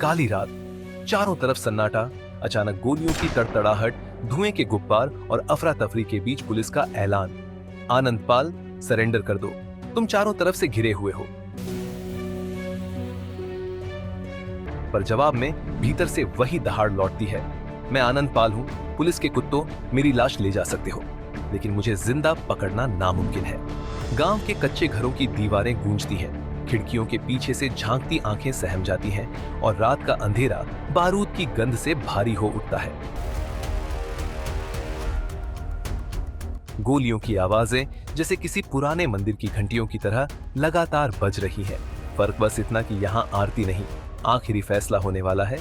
काली रात, चारों तरफ सन्नाटा। अचानक गोलियों की तड़तड़ाहट, धुएं के गुब्बार और अफरा तफरी के बीच पुलिस का ऐलान, आनंदपाल सरेंडर कर दो, तुम चारों तरफ से घिरे हुए हो। पर जवाब में भीतर से वही दहाड़ लौटती है, मैं आनंदपाल हूं, पुलिस के कुत्तों, मेरी लाश ले जा सकते हो, लेकिन मुझे जिंदा पकड़ना नामुमकिन है। गांव के कच्चे घरों की दीवारें गूंजती हैं, खिड़कियों के पीछे से झांकती आंखें सहम जाती हैं और रात का अंधेरा बारूद की गंध से भारी हो उठता है। गोलियों की आवाजें जैसे किसी पुराने मंदिर की घंटियों की तरह लगातार बज रही हैं। फर्क बस इतना कि यहाँ आरती नहीं, आखिरी फैसला होने वाला है।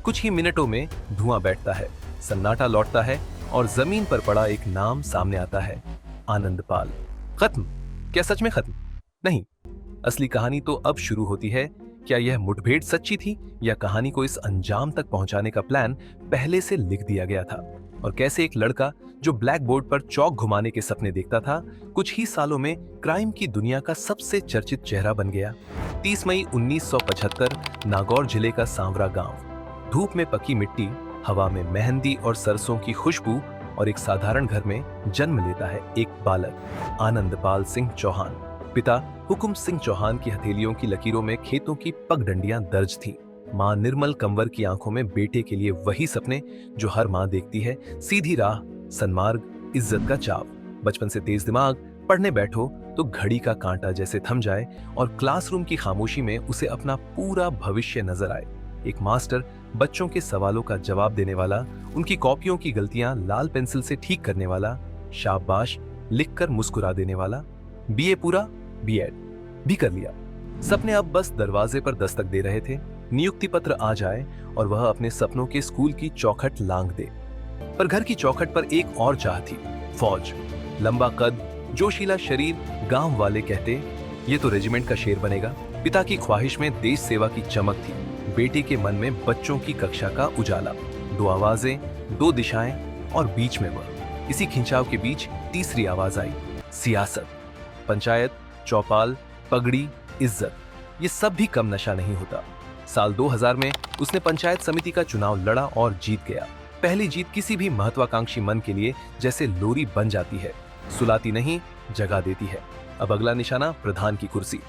कुछ ही मिनटों में धुआं बैठता है, सन्नाटा लौटता है और जमीन पर पड़ा एक नाम सामने आता है, आनंदपाल। खत्म? क्या सच में खत्म? नहीं, असली कहानी तो अब शुरू होती है। क्या यह मुठभेड़ सच्ची थी या कहानी को इस अंजाम तक पहुंचाने का प्लान पहले से लिख दिया गया था? और कैसे एक लड़का जो ब्लैक बोर्ड पर चौक घुमाने के सपने देखता था, कुछ ही सालों में क्राइम की दुनिया का सबसे चर्चित चेहरा बन गया। 30 मई 1975, नागौर जिले का सांवरा गांव। धूप में पकी मिट्टी, हवा में मेहंदी और सरसों की खुशबू, और एक साधारण घर में जन्म लेता है एक बालक, आनंदपाल सिंह चौहान। पिता हुकुम सिंह चौहान की हथेलियों की लकीरों में खेतों की पगडंडियां दर्ज थीं। मां निर्मल कंवर की आंखों में बेटे के लिए वही सपने जो हर मां देखती है, सीधी राह, सन्मार्ग, इज्जत का चाव। बचपन से तेज दिमाग, पढ़ने बैठो तो घड़ी का कांटा जैसे थम जाए और क्लासरूम की खामोशी में उसे अपना पूरा भविष्य नजर आए। एक मास्टर, बच्चों के सवालों का जवाब देने वाला, उनकी कॉपियों की गलतियां लाल पेंसिल से ठीक करने वाला, शाबाश लिखकर मुस्कुरा देने वाला। बीए पूरा, बीएड भी कर लिया। सपने अब बस दरवाजे पर दस्तक दे रहे थे, नियुक्ति पत्र आ जाए और वह अपने सपनों के स्कूल की चौखट लांघ दे। पर घर की चौखट पर एक और चाह थी, फौज। लंबा कद, जोशीला शरीर, गांव वाले कहते ये तो रेजिमेंट का शेर बनेगा। पिता की ख्वाहिश में देश सेवा की चमक थी, बेटे के मन में बच्चों की कक्षा का उजाला। दो आवाजें, दो दिशाएं और बीच में वह। इसी खिंचाव के बीच तीसरी आवाज आई, सियासत। पंचायत, चौपाल, पगड़ी, इज्जत, ये सब भी कम नशा नहीं होता। साल 2000 में उसने पंचायत समिति का चुनाव लड़ा और जीत गया। पहली जीत किसी भी महत्वाकांक्षी मन के लिए जैसे लोरी बन जाती है, सुलाती नहीं, जगा देती है। अब अगला निशाना प्रधान की कुर्सी।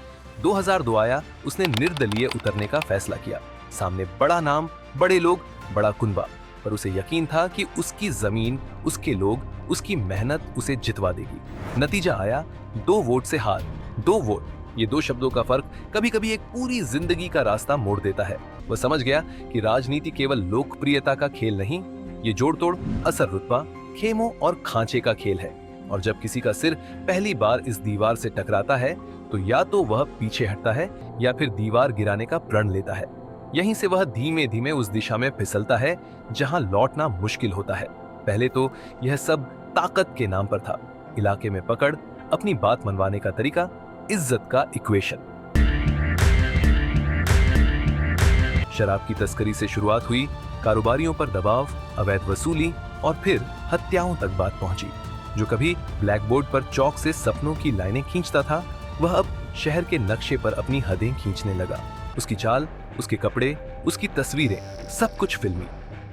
2002 आया, उसने निर्दलीय उतरने का फैसला किया। सामने बड़ा नाम, बड़े लोग, बड़ा कुनबा, पर उसे यकीन था कि उसकी जमीन, उसके लोग, उसकी मेहनत उसे जितवा देगी। नतीजा आया, 2 वोट से हार। 2 वोट, ये 2 शब्दों का फर्क कभी कभी एक पूरी जिंदगी का रास्ता मोड़ देता है। वह समझ गया कि राजनीति केवल लोकप्रियता का खेल नहीं, ये जोड़ तोड़, असर रुतबा, खेमों और खांचे का खेल है। और जब किसी का सिर पहली बार इस दीवार से टकराता है तो या तो वह पीछे हटता है या फिर दीवार गिराने का प्रण लेता है। यहीं से वह धीमे धीमे उस दिशा में फिसलता है जहां लौटना मुश्किल होता है। पहले तो यह सब ताकत के नाम पर था, इलाके में पकड़, अपनी बात मनवाने का तरीका, इज्जत का इक्वेशन। शराब की तस्करी से शुरुआत हुई, कारोबारियों पर दबाव, अवैध वसूली और फिर हत्याओं तक बात पहुंची। जो कभी ब्लैक बोर्ड पर चौक से सपनों की लाइनें खींचता था, वह अब शहर के नक्शे पर अपनी हदें खींचने लगा। उसकी चाल, उसके कपड़े, उसकी तस्वीरें, सब कुछ फिल्मी।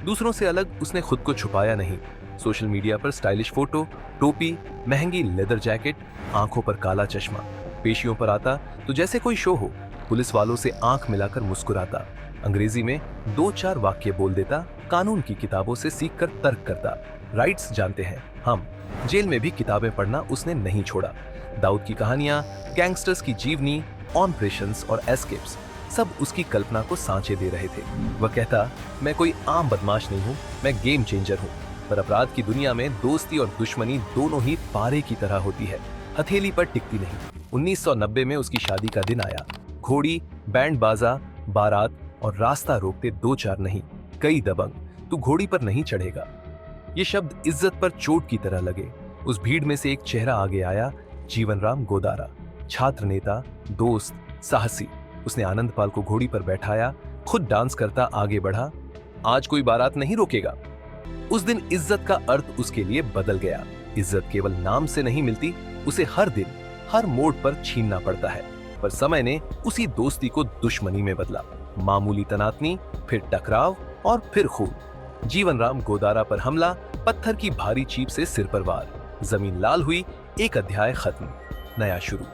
दूसरों से अलग उसने खुद को छुपाया नहीं। सोशल मीडिया पर स्टाइलिश फोटो, टोपी, महंगी लेदर जैकेट, आंखों पर काला चश्मा। पेशियों पर आता तो जैसे कोई शो हो, पुलिस वालों से आंख मिलाकर मुस्कुराता, अंग्रेजी में 2-4 वाक्य बोल देता, कानून की किताबों से सीखकर तर्क करता। राइट्स जानते हैं हम। जेल में भी किताबें पढ़ना उसने नहीं छोड़ा। दाऊद की कहानियां, गैंगस्टर्स की जीवनी, ऑपरेशंस और एस्केप्स, सब उसकी कल्पना को सांचे दे रहे थे। वह कहता, मैं कोई आम बदमाश नहीं हूँ, मैं गेम चेंजर हूँ। पर अपराध की दुनिया में दोस्ती और दुश्मनी दोनों ही पारे की तरह होती है, हथेली पर टिकती नहीं। 1990 में उसकी शादी का दिन आया। घोड़ी, बैंड बाजा, बारात और रास्ता रोकते 2-4 नहीं, कई दबंग। तू घोड़ी पर नहीं चढ़ेगा। ये शब्द इज्जत पर चोट की तरह लगे। उस भीड़ में से एक चेहरा आगे आया, जीवनराम गोदारा, छात्र नेता, दोस्त, साहसी। उसने आनंदपाल को घोड़ी पर बैठाया, खुद डांस करता आगे बढ़ा। आज कोई बारात नहीं रोकेगा। उस दिन इज्जत का अर्थ उसके लिए बदल गया। इज्जत केवल नाम से नहीं मिलती, उसे हर दिन, हर मोड़ पर छीनना पड़ता है। पर समय ने उसी दोस्ती को दुश्मनी में बदला। मामूली तनातनी, फिर टकराव और फिर खून। जीवनराम गोदारा पर हमला, पत्थर की भारी चीप से सिर पर वार, जमीन लाल हुई, एक अध्याय खत्म, नया शुरू।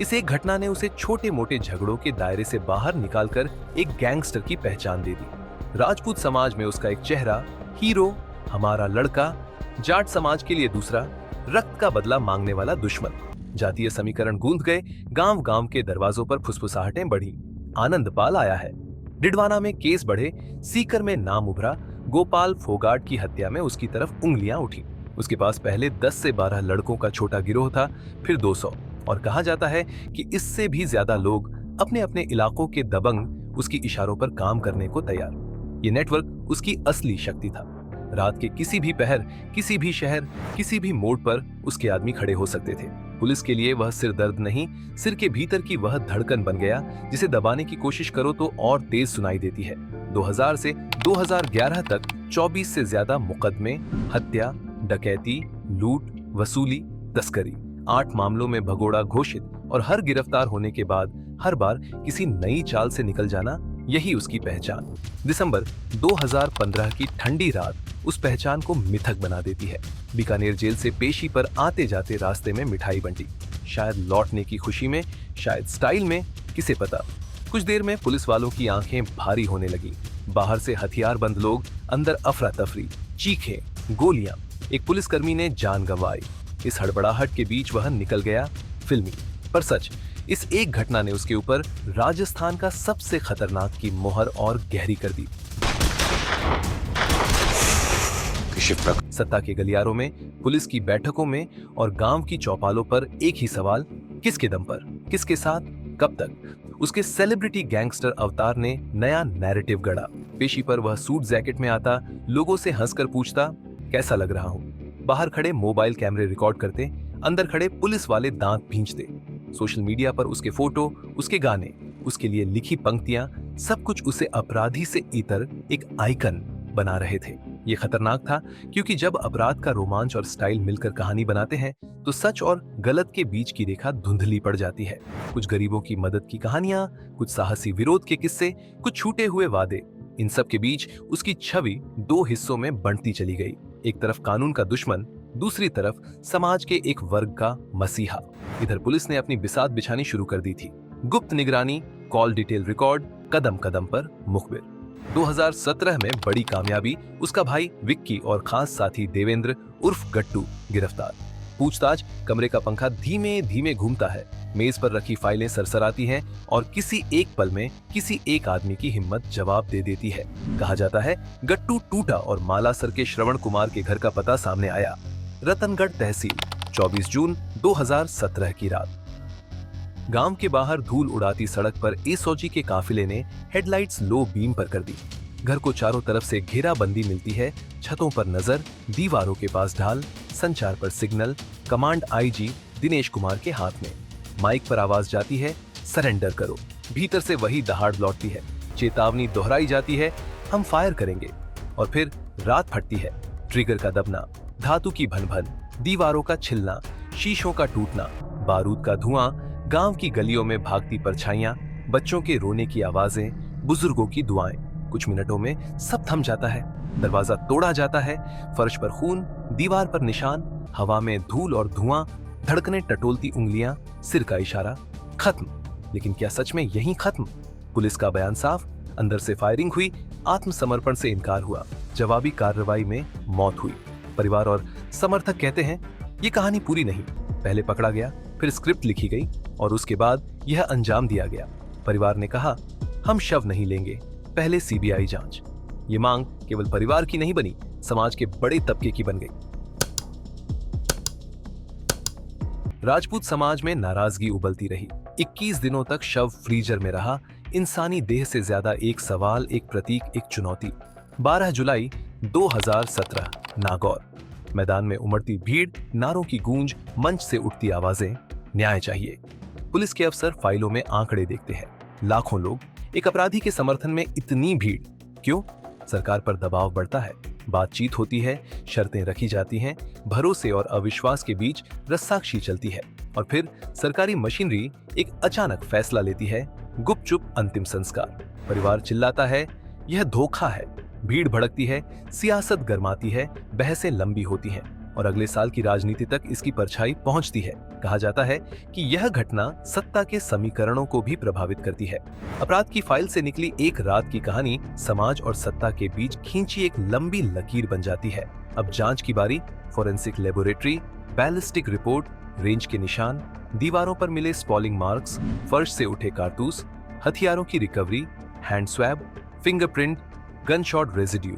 इस एक घटना ने उसे छोटे मोटे झगड़ों के दायरे से बाहर निकालकर एक गैंगस्टर की पहचान दे दी। राजपूत समाज में उसका एक चेहरा, हीरो, हमारा लड़का, जाट समाज के लिए दूसरा, रक्त का बदला मांगने वाला दुश्मन। जातीय समीकरण गूंथ गए, गांव गांव के दरवाजों पर फुसफुसाहटें बढ़ी। आनंद पाल आया है, डिडवाना में केस बढ़े, सीकर में नाम उभरा, गोपाल फोगाट की हत्या में उसकी तरफ उंगलियां उठी। उसके पास पहले 10 से 12 लड़कों का छोटा गिरोह था, फिर 200, और कहा जाता है कि इससे भी ज्यादा लोग अपने अपने इलाकों के दबंग उसकी इशारों पर काम करने को तैयार। ये नेटवर्क उसकी असली शक्ति था। रात के किसी भी पहर, किसी भी शहर, किसी भी मोड़ पर उसके आदमी खड़े हो सकते थे। पुलिस के लिए वह सिर दर्द नहीं, सिर के भीतर की वह धड़कन बन गया जिसे दबाने की कोशिश करो तो और तेज सुनाई देती है। 2000 से 2011 तक 24 से ज्यादा मुकदमे, हत्या, डकैती, लूट, वसूली, तस्करी, 8 मामलों में भगोड़ा घोषित, और हर गिरफ्तार होने के बाद हर बार किसी नई चाल से निकल जाना, यही उसकी पहचान। दिसंबर 2015 की ठंडी रात उस पहचान को मिथक बना देती है। बीकानेर जेल से पेशी पर आते जाते रास्ते में मिठाई बंटी, शायद लौटने की खुशी में, शायद स्टाइल में, किसे पता। कुछ देर में पुलिस वालों की आंखें भारी होने लगी। बाहर से हथियार बंद लोग, अंदर अफरा तफरी, चीखें, गोलियां। एक पुलिसकर्मी ने जान गंवाई। इस हड़बड़ाहट के बीच वह निकल गया फिल्मी, पर सच, इस एक घटना ने उसके ऊपर राजस्थान का सबसे खतरनाक की मोहर और गहरी कर दी। सत्ता के गलियारों में, पुलिस की बैठकों में और गांव की चौपालों पर एक ही सवाल, किसके दम पर, किसके साथ, कब तक। उसके सेलिब्रिटी गैंगस्टर अवतार ने नया नैरेटिव गढ़ा। पेशी पर वह सूट जैकेट में आता, लोगों से हंसकर पूछता, कैसा लग रहा हूं। बाहर खड़े मोबाइल कैमरे रिकॉर्ड करते, अंदर खड़े पुलिस वाले दांत भींचते। सोशल मीडिया पर उसके फोटो, उसके गाने, उसके लिए लिखी पंक्तियां, सब कुछ उसे अपराधी से इतर एक आइकन बना रहे थे। ये खतरनाक था क्योंकि जब अपराध का रोमांच और स्टाइल मिलकर कहानी बनाते हैं तो सच और गलत के बीच की रेखा धुंधली पड़ जाती है। कुछ गरीबों की मदद की कहानियां, कुछ साहसी विरोध के किस्से, कुछ छूटे हुए वादे, इन सब के बीच उसकी छवि 2 हिस्सों में बंटती चली गई। एक तरफ कानून का दुश्मन, दूसरी तरफ समाज के एक वर्ग का मसीहा। इधर पुलिस ने अपनी बिसात बिछानी शुरू कर दी थी। गुप्त निगरानी, कॉल डिटेल रिकॉर्ड, कदम कदम पर मुखबिर। 2017 में बड़ी कामयाबी, उसका भाई विक्की और खास साथी देवेंद्र उर्फ गट्टू गिरफ्तार। पूछताछ, कमरे का पंखा धीमे धीमे घूमता है, मेज पर रखी फाइलें सरसराती हैं और किसी एक पल में किसी एक आदमी की हिम्मत जवाब दे देती है। कहा जाता है गट्टू टूटा और मालासर के श्रवण कुमार के घर का पता सामने आया। रतनगढ़ तहसील, 24 जून 2017 की रात। गांव के बाहर धूल उड़ाती सड़क पर एसओजी के काफिले ने हेडलाइट्स लो बीम पर कर दी। घर को चारों तरफ से घेराबंदी मिलती है, छतों पर नजर, दीवारों के पास ढाल, संचार पर signal. Command IG Dinesh Kumar के हाथ में। माइक पर आवाज जाती है, सरेंडर करो। भीतर से वही दहाड़ लौटती है, चेतावनी दोहराई जाती है, हम फायर करेंगे। और फिर रात फटती है, ट्रिगर का दबना, धातु की भनभन, दीवारों का छिलना, शीशों का टूटना, बारूद का धुआं, गांव की गलियों में भागती परछाइयां, बच्चों के रोने की आवाजें, बुजुर्गों की दुआएं। कुछ मिनटों में सब थम जाता है। दरवाजा तोड़ा जाता है, फर्श पर खून, दीवार पर निशान, हवा में धूल और धुआं, धड़कने टटोलती उंगलियां, सिर का इशारा, खत्म। लेकिन क्या सच में यहीं खत्म? पुलिस का बयान साफ, अंदर से फायरिंग हुई, आत्मसमर्पण से इनकार हुआ, जवाबी कार्रवाई में मौत हुई। परिवार और समर्थक कहते हैं ये कहानी पूरी नहीं, पहले पकड़ा गया, फिर स्क्रिप्ट लिखी गई और उसके बाद यह अंजाम दिया गया। परिवार ने कहा हम शव नहीं लेंगे, पहले सीबीआई जांच। ये मांग केवल परिवार की नहीं बनी, समाज के बड़े तबके की बन गई। राजपूत समाज में नाराजगी उबलती रही। 21 दिनों तक शव फ्रीजर में रहा। इंसानी देह से ज्यादा एक सवाल, एक प्रतीक, एक चुनौती। 12 जुलाई 2017, नागौर। मैदान में उमड़ती भीड़, नारों की गूंज, मंच से उठती आवाजें, न्याय चाहिए। पुलिस के अफसर फाइलों में आंकड़े देखते हैं। लाखों लोग, एक अपराधी के समर्थन में इतनी भीड़ क्यों? सरकार पर दबाव बढ़ता है, बातचीत होती है, शर्तें रखी जाती हैं, भरोसे और अविश्वास के बीच रस्साकशी चलती है और फिर सरकारी मशीनरी एक अचानक फैसला लेती है, गुपचुप अंतिम संस्कार। परिवार चिल्लाता है, यह धोखा है। भीड़ भड़कती है, सियासत गरमाती है, बहसें लंबी होती हैं और अगले साल की राजनीति तक इसकी परछाई पहुंचती है। कहा जाता है कि यह घटना सत्ता के समीकरणों को भी प्रभावित करती है। अपराध की फाइल से निकली एक रात की कहानी समाज और सत्ता के बीच खींची एक लंबी लकीर बन जाती है। अब जांच की बारी। Forensic laboratory, ballistic report, range के निशान, दीवारों पर मिले स्पॉलिंग मार्क्स, फर्श से उठे कारतूस, हथियारों की recovery, hand swab, fingerprint, gun shot residue.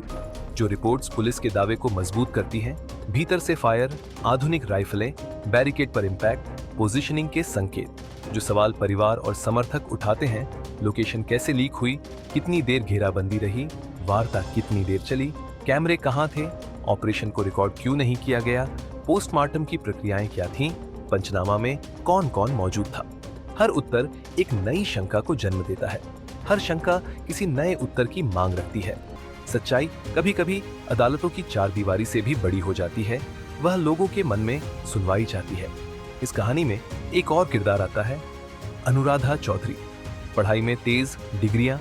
जो रिपोर्ट्स पुलिस के दावे को मजबूत करती हैं। भीतर से फायर, आधुनिक राइफलें, बैरिकेड पर इंपैक्ट, पोजीशनिंग के संकेत। जो सवाल परिवार और समर्थक उठाते हैं, लोकेशन कैसे लीक हुई, कितनी देर घेराबंदी रही, वार्ता कितनी देर चली, कैमरे कहां थे, ऑपरेशन को रिकॉर्ड क्यों नहीं किया गया, पोस्टमार्टम की प्रक्रियाएं क्या थीं, पंचनामा में कौन कौन मौजूद था। हर उत्तर एक नई शंका को जन्म देता है। हर शंका किसी नए उत्तर की मांग रखती है। सच्चाई कभी कभी अदालतों की चारदीवारी से भी बड़ी हो जाती है। वह लोगों के मन में सुनवाई चाहती है। इस कहानी में एक और किरदार आता है, अनुराधा चौधरी। पढ़ाई में तेज, डिग्रियां,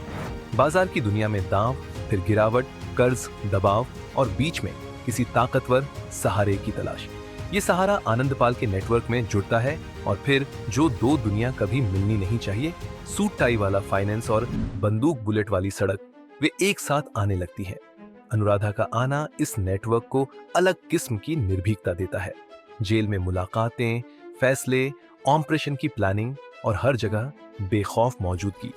बाजार की दुनिया में दांव, फिर गिरावट, कर्ज, दबाव और बीच में किसी ताकतवर सहारे की तलाश। ये सहारा आनंदपाल के नेटवर्क में जुड़ता है और फिर जो दो दुनिया कभी मिलनी नहीं चाहिए, सूट टाई वाला फाइनेंस और बंदूक बुलेट वाली सड़क, वे एक साथ आने लगती हैं। अनुराधा का आना इस नेटवर्क को अलग किस्म की निर्भीकता देता है। जेल में मुलाकातें, फैसले, ऑपरेशन की प्लानिंग और हर जगह बेखौफ मौजूदगी।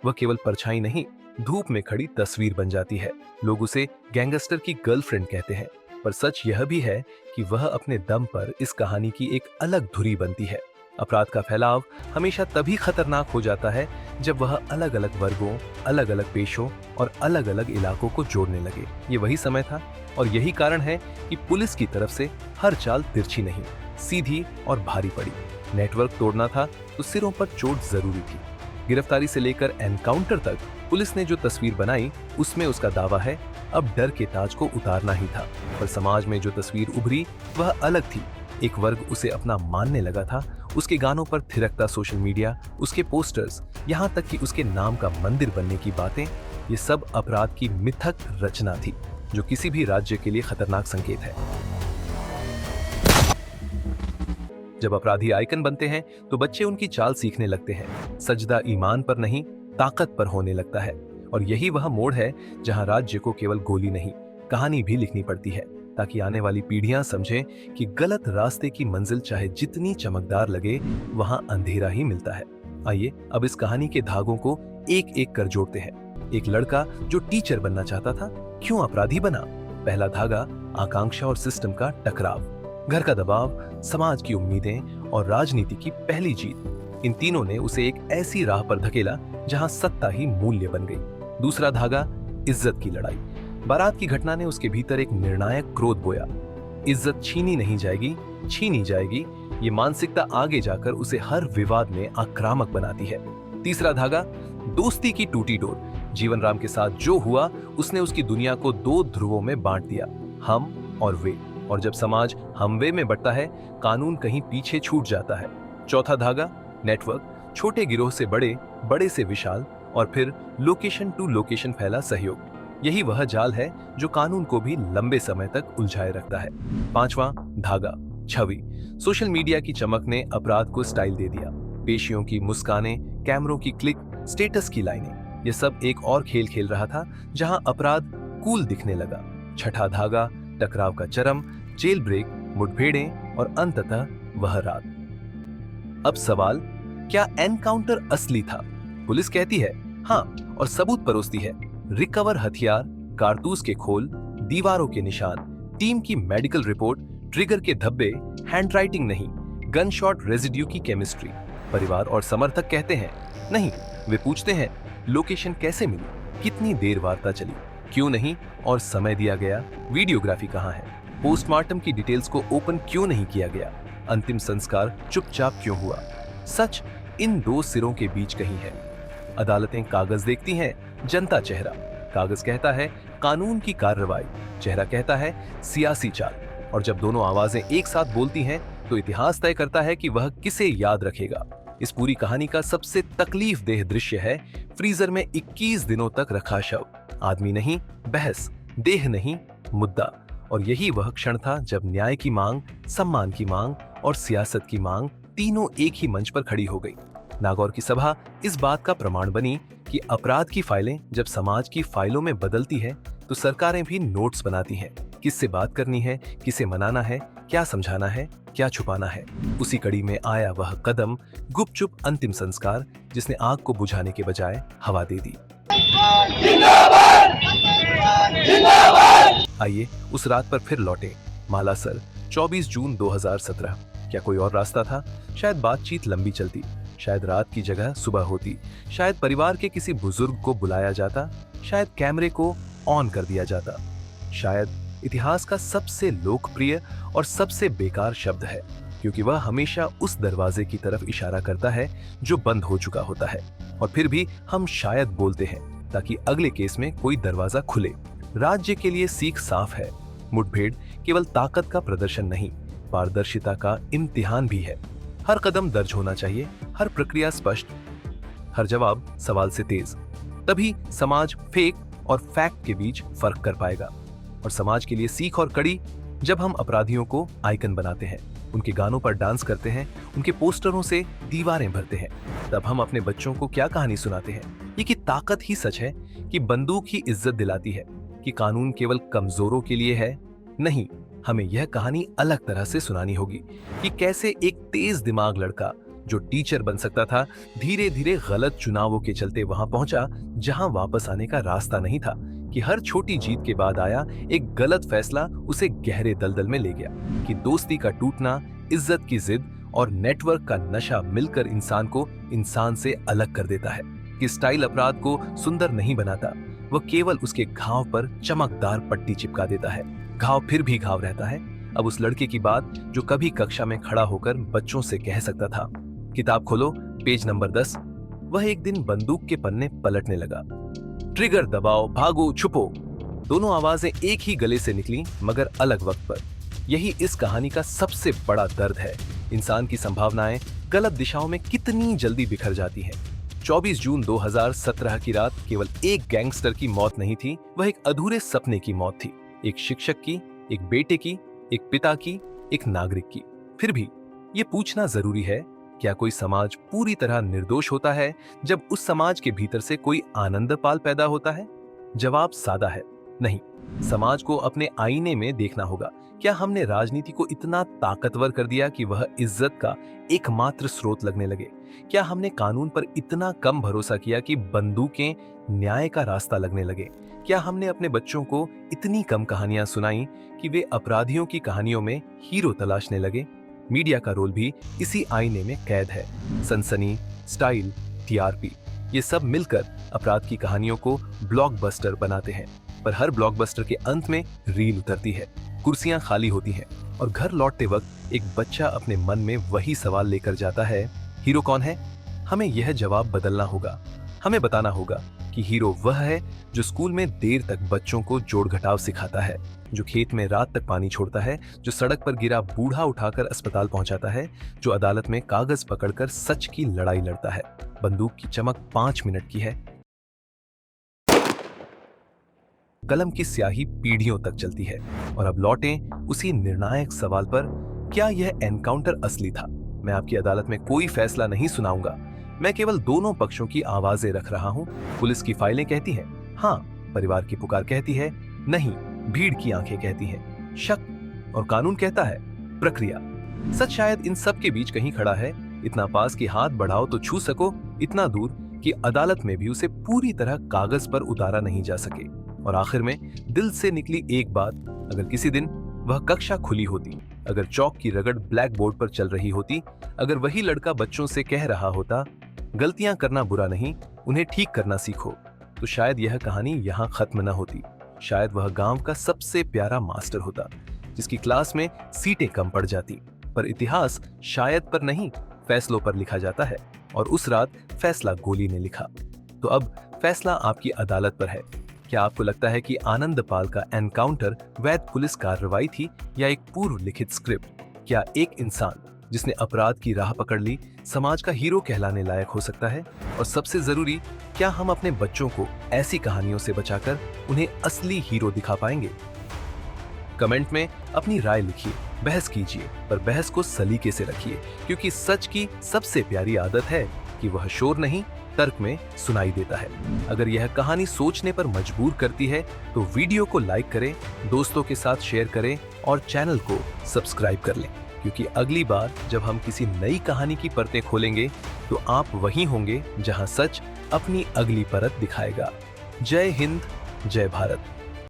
वह केवल परछाई नहीं, धूप में खड़ी तस्वीर बन जाती है। लोग उसे गैंगस्टर की गर्लफ्रेंड कहते हैं, पर सच यह भी है कि वह अपने दम पर इस कहानी की एक अलग धुरी बनती है। अपराध का फैलाव हमेशा तभी खतरनाक हो जाता है जब वह अलग अलग वर्गों, अलग अलग पेशों और अलग अलग इलाकों को जोड़ने लगे। ये वही समय था और यही कारण है कि पुलिस की तरफ से हर चाल तिरछी नहीं, सीधी और भारी पड़ी। नेटवर्क तोड़ना था तो सिरों पर चोट जरूरी थी। गिरफ्तारी से लेकर एनकाउंटर तक पुलिस ने जो तस्वीर बनाई, उसमें उसका दावा है अब डर के ताज को उतारना ही था। पर समाज में जो तस्वीर उभरी वह अलग थी। एक वर्ग उसे अपना मानने लगा था। उसके गानों पर थिरकता सोशल मीडिया, उसके पोस्टर्स, यहाँ तक कि उसके नाम का मंदिर बनने की बातें, ये सब अपराध की मिथक रचना थी जो किसी भी राज्य के लिए खतरनाक संकेत है। जब अपराधी आइकन बनते हैं तो बच्चे उनकी चाल सीखने लगते हैं। सजदा ईमान पर नहीं, ताकत पर होने लगता है। और यही वह मोड़ है जहां राज्य को केवल गोली नहीं, कहानी भी लिखनी पड़ती है, ताकि आने वाली पीढ़ियां समझें कि गलत रास्ते की मंजिल चाहे जितनी चमकदार लगे, वहां अंधेरा ही मिलता है। आइए अब इस कहानी के धागों को एक एक कर जोड़ते हैं। एक लड़का जो टीचर बनना चाहता था, क्यों अपराधी बना? पहला धागा, आकांक्षा और सिस्टम का टकराव। घर का दबाव, समाज की उम्मीदें और राजनीति की पहली जीत, इन तीनों ने उसे एक ऐसी राह पर धकेला जहां सत्ता ही मूल्य बन गई। दूसरा धागा, इज्जत की लड़ाई। बारात की घटना ने उसके भीतर एक निर्णायक क्रोध बोया। इज्जत छीनी नहीं जाएगी, छीनी जाएगी, ये मानसिकता आगे जाकर उसे हर विवाद में आक्रामक बनाती है। तीसरा धागा, दोस्ती की टूटी डोर। जीवन राम के साथ जो हुआ, उसने उसकी दुनिया को दो ध्रुवों में बांट दिया, हम और वे। और जब समाज हमवे में बढ़ता है, कानून कहीं पीछे छूट जाता है। चौथा धागा, नेटवर्क। छोटे गिरोह से बड़े, बड़े से विशाल और फिर लोकेशन टू लोकेशन फैला सहयोग। यही वह जाल है जो कानून को भी लंबे समय तक उलझाए रखता है। पांचवा धागा, छवि। सोशल मीडिया की चमक ने अपराध को स्टाइल दे दिया। पेशियों की मुस्कानें, कैमरों की क्लिक, स्टेटस की लाइनें, ये सब एक और खेल खेल रहा था जहां अपराध कूल दिखने लगा। छठा धागा, टकराव का चरम, जेल ब्रेक, मुठभेड़ें और अंततः वह रात। अब सवाल, क्या एनकाउंटर असली था? पुलिस कहती है हाँ और सबूत परोसती है। रिकवर हथियार, कारतूस के खोल, दीवारों के निशान, टीम की मेडिकल रिपोर्ट, ट्रिगर के धब्बे, हैंडराइटिंग नहीं, गन शॉट रेजिड्यू की केमिस्ट्री। परिवार और समर्थक कहते हैं नहीं। वे पूछते हैं लोकेशन कैसे मिली, कितनी देर वार्ता चली, क्यों नहीं और समय दिया गया, वीडियोग्राफी कहाँ है, पोस्टमार्टम की डिटेल्स को ओपन क्यों नहीं किया गया, अंतिम संस्कार चुपचाप क्यों हुआ। सच इन दो सिरों के बीच कहीं है। अदालतें कागज देखती हैं, जनता चेहरा। कागज कहता है कानून की कार्रवाई, चेहरा कहता है सियासी चाल। और जब दोनों आवाजें एक साथ बोलती हैं तो इतिहास तय करता है कि वह किसे याद रखेगा, इस पूरी कहानी का सबसे तकलीफदेह दृश्य है फ्रीजर में 21 दिनों तक रखा शव। आदमी नहीं, बहस, देह नहीं, मुद्दा। और यही वह क्षण था जब न्याय की मांग, सम्मान की मांग और सियासत की मांग तीनों एक ही मंच पर खड़ी हो गई। नागौर की सभा इस बात का प्रमाण बनी कि अपराध की फाइलें जब समाज की फाइलों में बदलती है तो सरकारें भी नोट्स बनाती हैं। किससे बात करनी है, किसे मनाना है, क्या समझाना है, क्या छुपाना है। उसी कड़ी में आया वह कदम, गुपचुप अंतिम संस्कार, जिसने आग को बुझाने के बजाय हवा दे दी। आइए उस रात पर फिर लौटे। मालासर, 24 जून 2017। क्या कोई और रास्ता था? शायद बातचीत लंबी चलती, शायद रात की जगह सुबह होती, शायद परिवार के किसी बुजुर्ग को बुलाया जाता, शायद कैमरे को ऑन कर दिया जाता, शायद इतिहास का सबसे लोकप्रिय और सबसे बेकार शब्द है, क्योंकि वह हमेशा उस दरवाजे की तरफ इशारा करता है जो बंद हो चुका होता है। और फिर भी हम शायद बोलते हैं ताकि अगले केस में कोई दरवाजा खुले। राज्य के लिए सीख साफ है, मुठभेड़ केवल ताकत का प्रदर्शन नहीं, पारदर्शिता का इम्तिहान भी है। हर कदम दर्ज होना चाहिए, हर प्रक्रिया स्पष्ट, हर जवाब सवाल से तेज। तभी समाज फेक और फैक्ट के बीच फर्क कर पाएगा। और समाज के लिए सीख और कड़ी, जब हम अपराधियों को आइकन बनाते हैं, उनके गानों पर डांस करते हैं, उनके पोस्टरों से दीवारें भरते हैं, तब हम अपने बच्चों को क्या कहानी सुनाते हैं? ये कि ताकत ही सच है, कि बंदूक ही इज्जत दिलाती है, कि कानून केवल कमजोरों के लिए है? नहीं, हमें यह कहानी अलग तरह से सुनानी होगी कि कैसे एक तेज दिमाग लड़का जो टीचर बन सकता था, धीरे धीरे गलत चुनावों के चलते वहां पहुंचा जहां वापस आने का रास्ता नहीं था, कि हर छोटी जीत के बाद आया एक गलत फैसला उसे गहरे दलदल में ले गया, कि दोस्ती का टूटना, इज्जत की जिद और नेटवर्क का नशा मिलकर इंसान को इंसान से अलग कर देता है, कि स्टाइल अपराध को सुंदर नहीं बनाता, वह केवल उसके घाव पर चमकदार पट्टी चिपका देता है। घाव फिर भी घाव रहता है। अब उस लड़के की बात जो कभी कक्षा में खड़ा होकर बच्चों से कह सकता था। किताब खोलो, पेज नंबर 10। वह एक दिन बंदूक के पन्ने पलटने लगा। ट्रिगर दबाओ, भागो, छुपो। दोनों आवाजें एक ही गले से निकली, मगर अलग वक्त पर। यही इस कहानी का सबसे बड़ा दर्द है। इंसान की संभावनाएं गलत दिशाओं में कितनी जल्दी बिखर जाती हैं। 24 जून 2017 की रात केवल एक गैंगस्टर की मौत नहीं थी, वह एक अधूरे सपने की मौत थी। एक शिक्षक की, एक बेटे की, एक पिता की, एक नागरिक की। फिर भी ये पूछना जरूरी है, क्या कोई समाज पूरी तरह निर्दोष होता है जब उस समाज के भीतर से कोई आनंदपाल पैदा होता है? जवाब सादा है, नहीं। समाज को अपने आईने में देखना होगा। क्या हमने राजनीति को इतना ताकतवर कर दिया कि वह इज्जत का एकमात्र स्रोत लगने लगे? क्या हमने कानून पर इतना कम भरोसा किया कि बंदूकें न्याय का रास्ता लगने लगे? क्या हमने अपने बच्चों को इतनी कम कहानियां सुनाई कि वे अपराधियों की कहानियों में हीरो तलाशने लगे? मीडिया का रोल भी इसी आईने में कैद है। सनसनी, स्टाइल, टीआरपी, ये सब मिलकर अपराध की कहानियों को ब्लॉकबस्टर बनाते हैं। पर हर ब्लॉकबस्टर के अंत में रील उतरती है, कुर्सियां खाली होती हैं और घर लौटते वक्त एक बच्चा अपने मन में वही सवाल लेकर जाता है, हीरो कौन है? हमें यह जवाब बदलना होगा। हमें बताना होगा कि हीरो वह है जो स्कूल में देर तक बच्चों को जोड़ घटाव सिखाता है, जो खेत में रात तक पानी छोड़ता है, जो सड़क पर गिरा बूढ़ा उठाकर अस्पताल पहुंचाता है, जो अदालत में कागज पकड़कर सच की लड़ाई लड़ता है। बंदूक की चमक 5 मिनट की है, कलम की स्याही पीढ़ियों तक चलती है। और अब लौटें उसी निर्णायक सवाल पर, क्या यह एनकाउंटर असली था? मैं आपकी अदालत में कोई फैसला नहीं सुनाऊंगा, मैं केवल दोनों पक्षों की आवाजें रख रहा हूं। पुलिस की फाइलें कहती हैं हाँ, परिवार की पुकार कहती है नहीं, भीड़ की आंखें कहती हैं शक, और कानून कहता है प्रक्रिया। सच शायद इन सब के बीच कहीं खड़ा है, इतना पास कि हाथ बढ़ाओ तो छू सको, इतना दूर कि अदालत में भी उसे पूरी तरह कागज पर उतारा नहीं जा सके। और आखिर में दिल से निकली एक बात, अगर किसी दिन वह कक्षा खुली होती, अगर चौक की रगड़ ब्लैक बोर्ड पर चल रही होती, अगर वही लड़का बच्चों से कह रहा होता गलतियां करना बुरा नहीं, उन्हें ठीक करना सीखो, तो शायद यह कहानी यहाँ खत्म न होती। शायद वह गांव का सबसे प्यारा मास्टर होता, जिसकी क्लास में सीटें कम पड़ जाती, पर इतिहास शायद पर नहीं, फैसलों पर लिखा जाता है। और उस रात फैसला गोली ने लिखा। तो अब फैसला आपकी अदालत पर है। क्या आपको लगता है कि आनंदपाल का एनकाउंटर वैध पुलिस कार्रवाई थी या एक पूर्व लिखित स्क्रिप्ट? क्या एक इंसान जिसने अपराध की राह पकड़ ली समाज का हीरो कहलाने लायक हो सकता है? और सबसे जरूरी, क्या हम अपने बच्चों को ऐसी कहानियों से बचाकर उन्हें असली हीरो दिखा पाएंगे? कमेंट में अपनी राय लिखिए, बहस कीजिए, पर बहस को सलीके से रखिए, क्योंकि सच की सबसे प्यारी आदत है कि वह शोर नहीं, तर्क में सुनाई देता है। अगर यह कहानी सोचने पर मजबूर करती है तो वीडियो को लाइक करें, दोस्तों के साथ शेयर करें और चैनल को सब्सक्राइब कर लें, क्योंकि अगली बार जब हम किसी नई कहानी की परतें खोलेंगे तो आप वहीं होंगे जहां सच अपनी अगली परत दिखाएगा। जय हिंद, जय भारत।